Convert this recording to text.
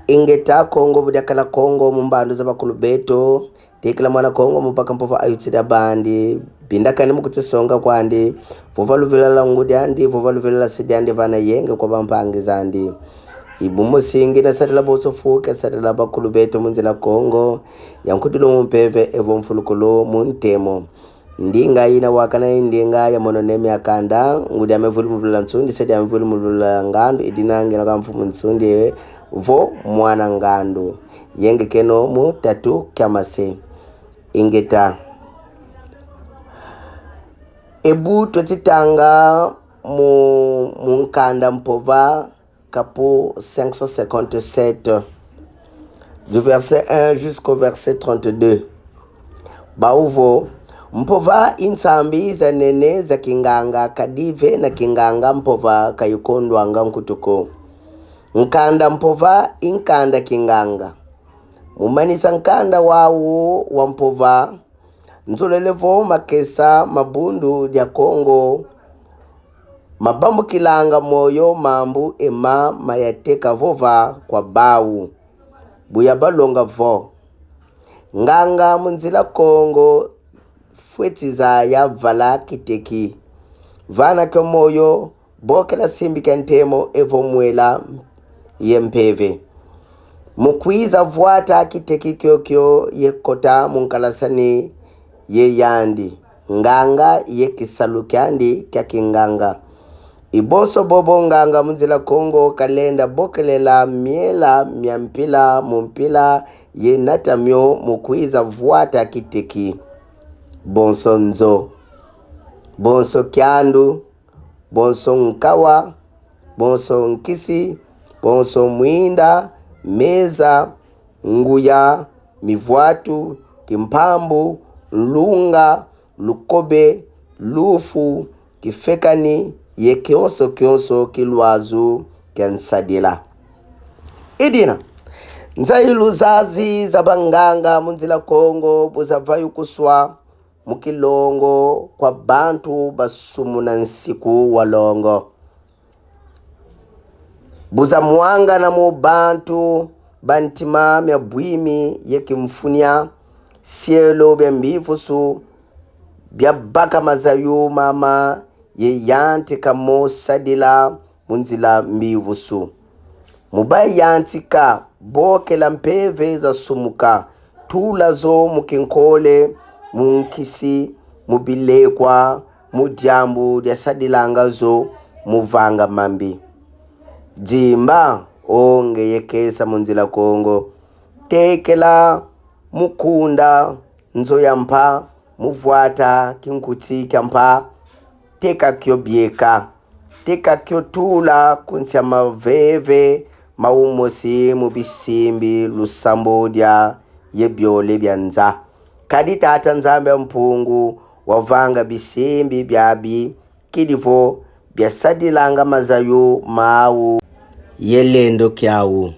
ingeta Kongo budakala Kongo mumbando za bakulu beto tekela mwana Kongo mpaka mpova ayutira bandi bindakani mukutisonga kwandi vova luvela la ngudi andi vova luvela la sidi andi vana yenge kwa bampangi zandi ibumo singi na satela boso fuke satela bakulu beto munzila Kongo yankutilo mumpeve evo mfulukulo muntemo ndinga ina wakana ndinga ya mononeme akanda ngudi amevuli mulula nsundi sidi amevuli mulula ngandu idinange na kamfumu nsundi vo mwana ngandu yenge keno mu tatu kamase ingeta ebu twetitanga mu nkanda mpova kapo 557 du verset 1 jusqu'au verset 32 bauvo mpova insambi za nene za kinganga kadive na kinganga mpova kayukondwanga nkutuko nkanda mpova inkanda kinganga mumanisa nkanda wawu wa mpova nzulelevo makesa mabundu ya Kongo mabambu kilanga moyo mambu ema mayateka vova kwa bawu buya balonga vo nganga munzila Kongo fwetiza ya vala kiteki vana kwa moyo bokela simbi kentemo evo mwela yempeve mukwiza vuata kiteki kyokyo yekota munkalasani ye yandi nganga ye kisalu kyandi kya kinganga iboso bobo nganga munzila Kongo kalenda bokelela miela miampila mumpila ye natamyo mukwiza vuata kiteki bonso nzo bonso kyandu bonso nkawa bonso nkisi bonso mwinda meza nguya mivwatu kimpambu lunga lukobe lufu kifekani ye kionso kilwazu kensadila idina nzailu zazi za banganga munzila Kongo buzavayu kuswa mukilongo kwa bantu basumuna nsiku walongo buza mwanga na mu bantu bantima mya bwimi yekimfunia sielo bya mbifusu bya baka mazayu mama ye yantika mo sadila munzila mbivusu mubai yantika bokela mpeve za sumuka tulazo mukinkole munkisi mubilekwa mujambu lya sadilangazo muvanga mambi jimba onge yekesa munzila Kongo tekela mukunda nzo yampa muvwata kinkuti kampa teka kyo bieka teka kyo tula kunsya maveve maumosi mubisimbi lusambo dya yebyole byanza kadi tata nzambe mpungu wavanga bisimbi byabi kilivo byasadilanga mazayu mawu yelendo kyawu